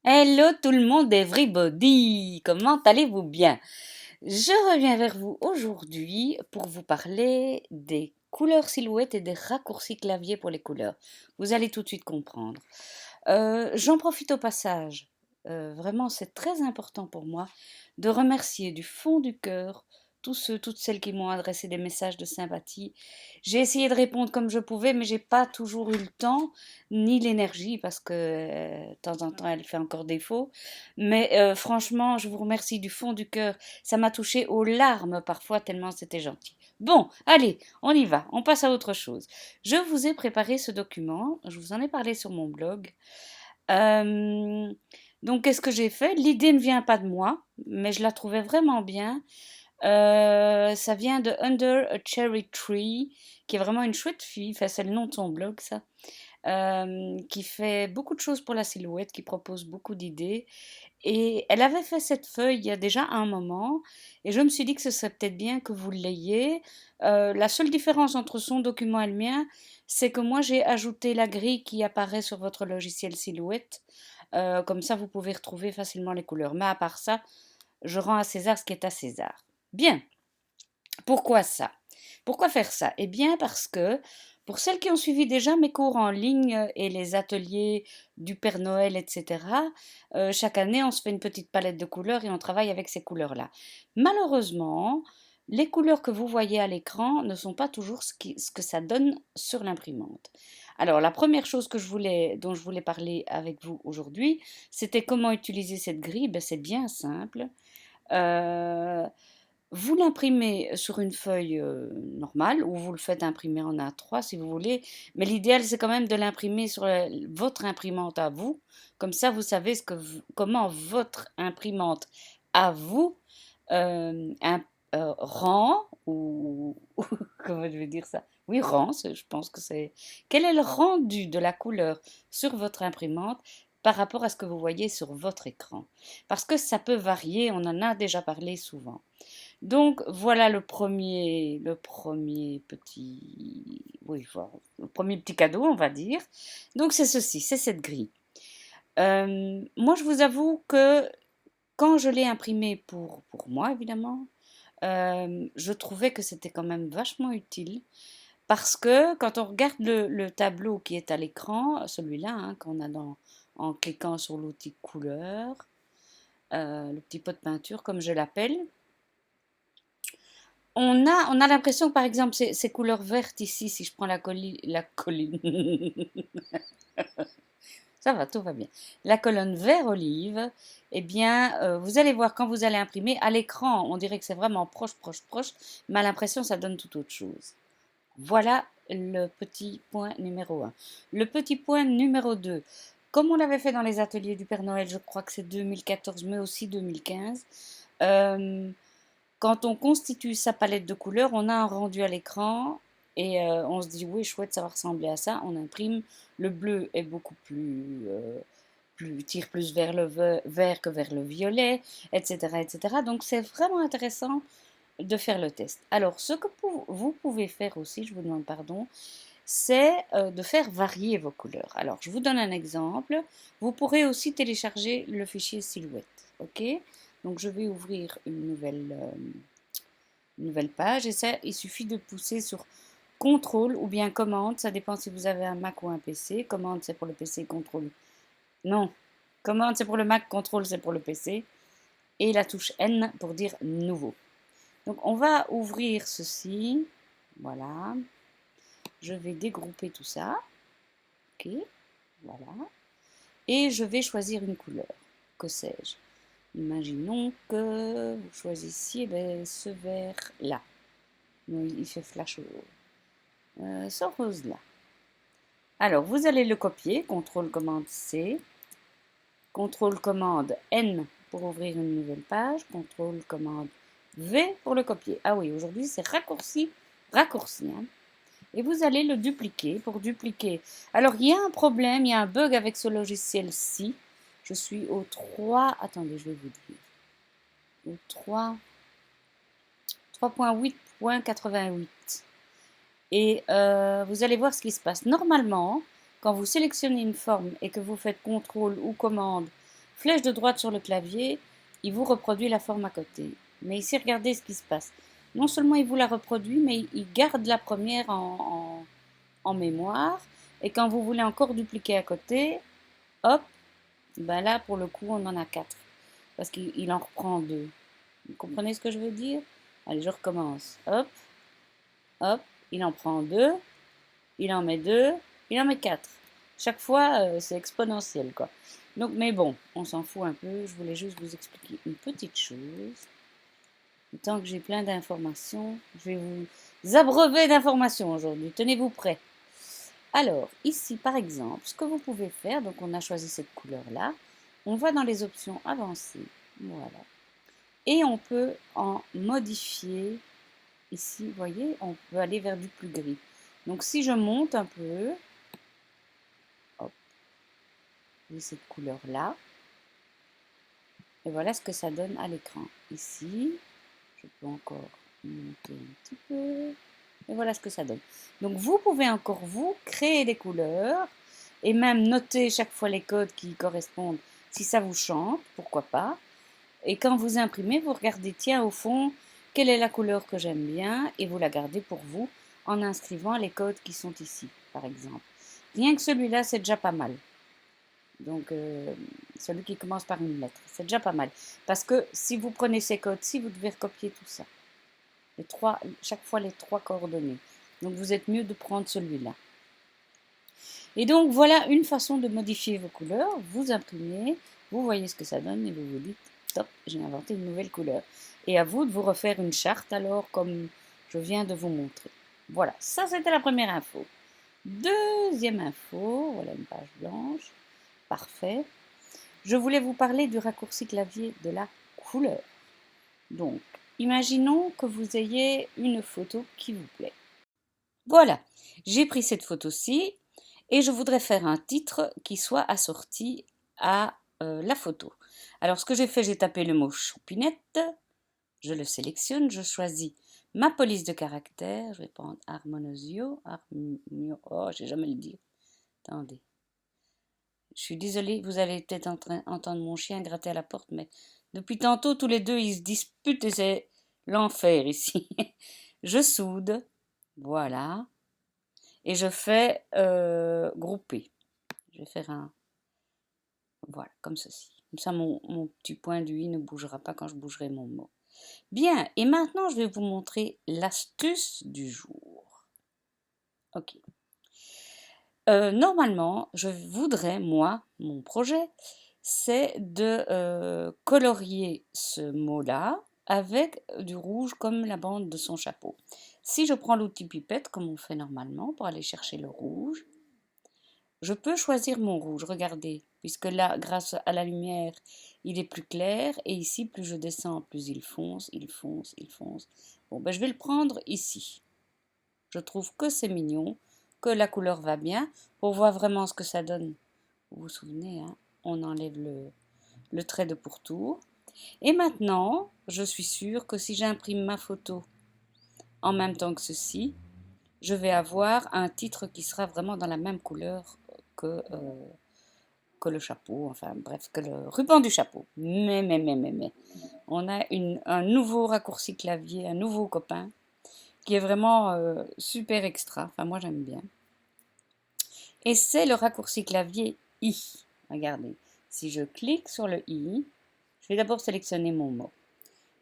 Hello tout le monde, everybody! Comment allez-vous bien? Je reviens vers vous aujourd'hui pour vous parler des couleurs silhouettes et des raccourcis clavier pour les couleurs. Vous allez tout de suite comprendre. J'en profite au passage, vraiment c'est très important pour moi, de remercier du fond du cœur tous ceux, toutes celles qui m'ont adressé des messages de sympathie. J'ai essayé de répondre comme je pouvais, mais j'ai pas toujours eu le temps ni l'énergie parce que de temps en temps elle fait encore défaut. Mais franchement, je vous remercie du fond du cœur. Ça m'a touché aux larmes parfois tellement c'était gentil. Bon, allez, on y va, on passe à autre chose. Je vous ai préparé ce document, je vous en ai parlé sur mon blog. Euh, donc, qu'est-ce que j'ai fait? L'idée ne vient pas de moi, mais je la trouvais vraiment bien. Ça vient de Under a Cherry Tree, qui est vraiment une chouette fille. Enfin, c'est le nom de son blog, ça. Qui fait beaucoup de choses pour la silhouette, qui propose beaucoup d'idées. Et elle avait fait cette feuille il y a déjà un moment, et je me suis dit que ce serait peut-être bien que vous l'ayez. La seule différence entre son document et le mien, c'est que moi j'ai ajouté la grille qui apparaît sur votre logiciel Silhouette. Comme ça, vous pouvez retrouver facilement les couleurs. Mais à part ça, je rends à César ce qui est à César. Bien, pourquoi ça? Pourquoi faire ça? Eh bien parce que pour celles qui ont suivi déjà mes cours en ligne et les ateliers du Père Noël, etc., chaque année on se fait une petite palette de couleurs et on travaille avec ces couleurs-là. Malheureusement, les couleurs que vous voyez à l'écran ne sont pas toujours ce que ça donne sur l'imprimante. Alors la première chose dont je voulais parler avec vous aujourd'hui, c'était comment utiliser cette grille. Ben, c'est bien simple. Euh, Vous l'imprimez sur une feuille normale ou vous le faites imprimer en A3 si vous voulez, mais l'idéal c'est quand même de l'imprimer sur votre imprimante à vous. Comme ça, vous savez comment votre imprimante à vous un, rend ou comment je vais dire ça? Oui, rend, je pense que c'est. Quel est le rendu de la couleur sur votre imprimante par rapport à ce que vous voyez sur votre écran? Parce que ça peut varier, on en a déjà parlé souvent. Donc voilà le premier petit, oui, voilà, le premier petit cadeau, on va dire. Donc c'est ceci, c'est cette grille. Moi, je vous avoue que quand je l'ai imprimé pour moi, évidemment, je trouvais que c'était quand même vachement utile parce que quand on regarde le tableau qui est à l'écran, celui-là, hein, qu'on a en cliquant sur l'outil couleur, le petit pot de peinture comme je l'appelle, on a l'impression que, par exemple, ces couleurs vertes ici, si je prends la colline, ça va, tout va bien. La colonne vert olive, eh bien, vous allez voir quand vous allez imprimer, à l'écran, on dirait que c'est vraiment proche, proche, proche, mais à l'impression, ça donne tout autre chose. Voilà le petit point numéro un. Le petit point numéro 2. Comme on l'avait fait dans les ateliers du Père Noël, je crois que c'est 2014, mais aussi 2015, euh, quand on constitue sa palette de couleurs, on a un rendu à l'écran et on se dit oui, chouette, ça va ressembler à ça. On imprime. Le bleu est beaucoup tire plus vers le vert que vers le violet, etc., etc. Donc c'est vraiment intéressant de faire le test. Alors, ce que vous pouvez faire aussi, je vous demande pardon, c'est de faire varier vos couleurs. Alors, je vous donne un exemple. Vous pourrez aussi télécharger le fichier Silhouette. OK? Donc, je vais ouvrir une nouvelle page et ça, il suffit de pousser sur CTRL ou bien commande. Ça dépend si vous avez un Mac ou un PC. Commande, c'est pour le PC. CTRL. Non. Commande, c'est pour le Mac. CTRL, c'est pour le PC. Et la touche N pour dire nouveau. Donc, on va ouvrir ceci. Voilà. Je vais dégrouper tout ça. OK. Voilà. Et je vais choisir une couleur. Que sais-je? Imaginons que vous choisissiez ce vert-là. Il fait flash ce rose-là. Alors, vous allez le copier. CTRL commande C. CTRL commande N pour ouvrir une nouvelle page. CTRL commande V pour le copier. Ah oui, aujourd'hui c'est raccourci. Raccourci. Hein. Et vous allez le dupliquer pour dupliquer. Alors, il y a un problème, il y a un bug avec ce logiciel-ci. Je suis au 3. Attendez, je vais vous dire. Au 3.8.88. Et vous allez voir ce qui se passe. Normalement, quand vous sélectionnez une forme et que vous faites CTRL ou commande flèche de droite sur le clavier, il vous reproduit la forme à côté. Mais ici, regardez ce qui se passe. Non seulement il vous la reproduit, mais il garde la première en mémoire. Et quand vous voulez encore dupliquer à côté, hop, ben là, pour le coup, on en a 4. Parce qu'il en reprend 2. Vous comprenez ce que je veux dire? Allez, je recommence. Hop, hop, il en prend 2, il en met 2, il en met 4. Chaque fois, c'est exponentiel, quoi. Donc, mais bon, on s'en fout un peu. Je voulais juste vous expliquer une petite chose. Tant que j'ai plein d'informations, je vais vous abreuver d'informations aujourd'hui. Tenez-vous prêts. Alors, ici, par exemple, ce que vous pouvez faire, donc on a choisi cette couleur-là, on va dans les options avancées, voilà. Et on peut en modifier, ici, vous voyez, on peut aller vers du plus gris. Donc si je monte un peu, hop, j'ai cette couleur-là, et voilà ce que ça donne à l'écran. Ici, je peux encore monter un petit peu. Et voilà ce que ça donne. Donc vous pouvez encore vous créer des couleurs et même noter chaque fois les codes qui correspondent si ça vous chante, pourquoi pas. Et quand vous imprimez, vous regardez, tiens, au fond, quelle est la couleur que j'aime bien et vous la gardez pour vous en inscrivant les codes qui sont ici, par exemple. Rien que celui-là, c'est déjà pas mal. Donc, celui qui commence par une lettre, c'est déjà pas mal. Parce que si vous prenez ces codes-ci, vous devez recopier tout ça. Chaque fois les 3 coordonnées. Donc vous êtes mieux de prendre celui-là. Et donc voilà une façon de modifier vos couleurs. Vous imprimez, vous voyez ce que ça donne et vous vous dites, top, j'ai inventé une nouvelle couleur. Et à vous de vous refaire une charte alors comme je viens de vous montrer. Voilà, ça c'était la première info. Deuxième info, voilà une page blanche, parfait. Je voulais vous parler du raccourci clavier de la couleur. Donc, imaginons que vous ayez une photo qui vous plaît. Voilà, j'ai pris cette photo-ci et je voudrais faire un titre qui soit assorti à la photo. Alors, ce que j'ai fait, j'ai tapé le mot choupinette, je le sélectionne, je choisis ma police de caractère, je vais prendre Harmonosio, oh, je sais jamais le dire. Attendez. Je suis désolée, vous allez peut-être entendre mon chien gratter à la porte, mais depuis tantôt, tous les deux, ils se disputent et c'est l'enfer ici. Je soude, voilà, et je fais grouper. Je vais faire un, voilà, comme ceci. Comme ça, mon petit point du i ne bougera pas quand je bougerai mon mot. Bien, et maintenant, je vais vous montrer l'astuce du jour. Ok. Normalement, je voudrais, moi, mon projet, c'est de colorier ce mot-là avec du rouge comme la bande de son chapeau. Si je prends l'outil pipette, comme on fait normalement, pour aller chercher le rouge, je peux choisir mon rouge, regardez, puisque là, grâce à la lumière, il est plus clair, et ici, plus je descends, plus il fonce, il fonce, il fonce. Bon, ben, je vais le prendre ici. Je trouve que c'est mignon, que la couleur va bien, pour voir vraiment ce que ça donne. Vous vous souvenez, hein, on enlève le trait de pourtour. Et maintenant, je suis sûre que si j'imprime ma photo en même temps que ceci, je vais avoir un titre qui sera vraiment dans la même couleur que le chapeau, enfin bref, que le ruban du chapeau. Mais. On a un nouveau raccourci clavier, un nouveau copain, qui est vraiment super extra. Enfin, moi, j'aime bien. Et c'est le raccourci clavier I. Regardez, si je clique sur le I, je vais d'abord sélectionner mon mot.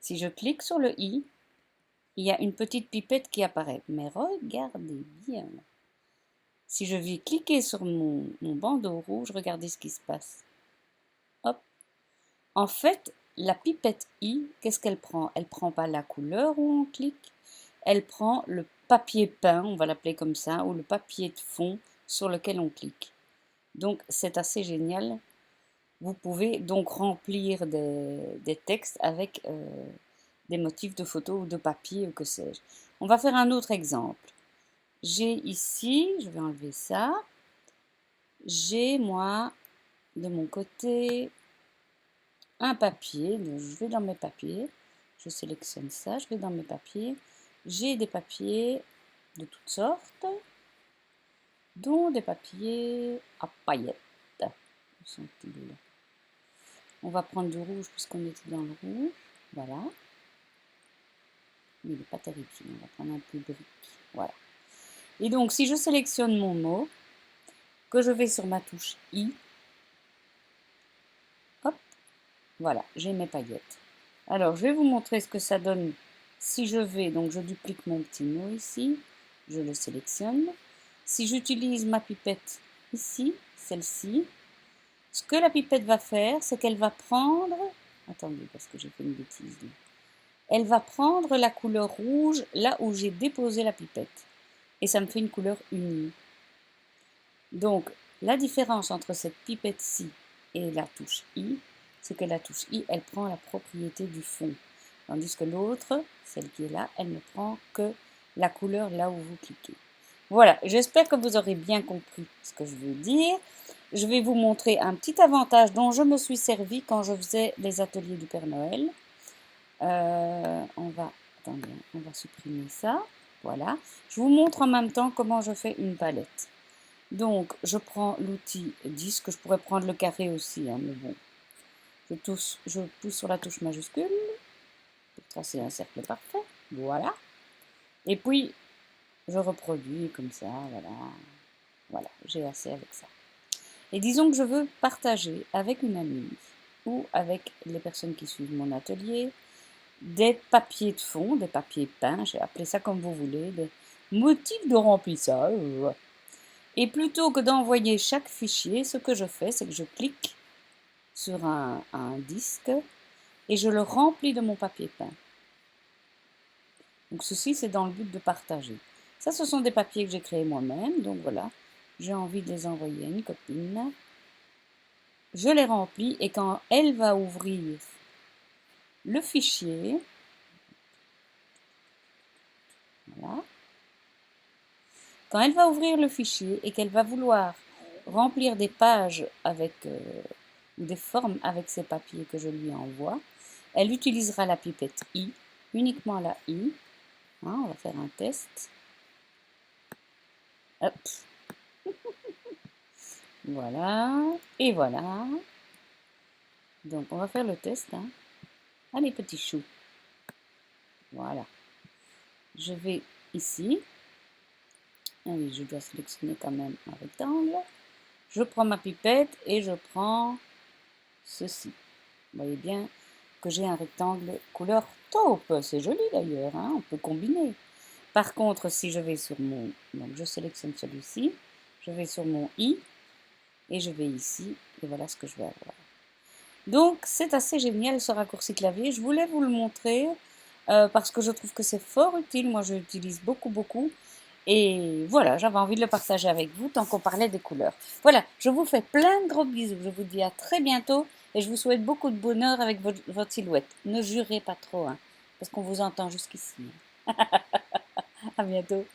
Si je clique sur le I, il y a une petite pipette qui apparaît. Mais regardez bien. Si je vais cliquer sur mon bandeau rouge, regardez ce qui se passe. Hop. En fait, la pipette I, qu'est-ce qu'elle prend? Elle prend pas la couleur où on clique. Elle prend le papier peint, on va l'appeler comme ça, ou le papier de fond sur lequel on clique. Donc, c'est assez génial. Vous pouvez donc remplir des textes avec des motifs de photos ou de papier ou que sais-je. On va faire un autre exemple. J'ai ici, je vais enlever ça, j'ai moi de mon côté un papier, donc je vais dans mes papiers, je sélectionne ça, je vais dans mes papiers, j'ai des papiers de toutes sortes, dont des papiers à paillettes. Où sont-ils? On va prendre du rouge puisqu'on était dans le rouge. Voilà. Mais il n'est pas terrible, on va prendre un peu de brique. Voilà. Et donc, si je sélectionne mon mot, que je vais sur ma touche I, hop, voilà, j'ai mes paillettes. Alors, je vais vous montrer ce que ça donne si je vais, donc je duplique mon petit mot ici, je le sélectionne. Si j'utilise ma pipette ici, celle-ci, ce que la pipette va faire, c'est qu'elle va prendre, attendez parce que j'ai fait une bêtise, elle va prendre la couleur rouge là où j'ai déposé la pipette. Et ça me fait une couleur unie. Donc, la différence entre cette pipette-ci et la touche I, c'est que la touche I, elle prend la propriété du fond. Tandis que l'autre, celle qui est là, elle ne prend que la couleur là où vous cliquez. Voilà, j'espère que vous aurez bien compris ce que je veux dire. Je vais vous montrer un petit avantage dont je me suis servi quand je faisais les ateliers du Père Noël. Attendez, on va supprimer ça. Voilà. Je vous montre en même temps comment je fais une palette. Donc, je prends l'outil disque. Je pourrais prendre le carré aussi, hein, mais bon. Je pousse sur la touche majuscule pour tracer un cercle parfait. Voilà. Et puis, je reproduis comme ça. Voilà. Voilà, j'ai assez avec ça. Et disons que je veux partager avec une amie ou avec les personnes qui suivent mon atelier des papiers de fond, des papiers peints, j'ai appelé ça comme vous voulez, des motifs de remplissage. Et plutôt que d'envoyer chaque fichier, ce que je fais, c'est que je clique sur un disque et je le remplis de mon papier peint. Donc ceci, c'est dans le but de partager. Ça, ce sont des papiers que j'ai créés moi-même, donc voilà. J'ai envie de les envoyer à une copine. Je les remplis et quand elle va ouvrir le fichier, voilà. Quand elle va ouvrir le fichier et qu'elle va vouloir remplir des pages avec ou des formes avec ces papiers que je lui envoie, elle utilisera la pipette I, uniquement la I. Hein, on va faire un test. Hop. Voilà. Et voilà. Donc on va faire le test. Hein. Allez, petit chou. Voilà. Je vais ici. Ah oui, je dois sélectionner quand même un rectangle. Je prends ma pipette et je prends ceci. Vous voyez bien que j'ai un rectangle couleur taupe. C'est joli d'ailleurs, hein, on peut combiner. Par contre, si je vais sur mon... Donc je sélectionne celui-ci. Je vais sur mon I. Et je vais ici. Et voilà ce que je vais avoir. Donc c'est assez génial ce raccourci clavier. Je voulais vous le montrer parce que je trouve que c'est fort utile. Moi je l'utilise beaucoup. Et voilà, j'avais envie de le partager avec vous tant qu'on parlait des couleurs. Voilà, je vous fais plein de gros bisous. Je vous dis à très bientôt et je vous souhaite beaucoup de bonheur avec votre silhouette. Ne jurez pas trop, hein, parce qu'on vous entend jusqu'ici. À bientôt.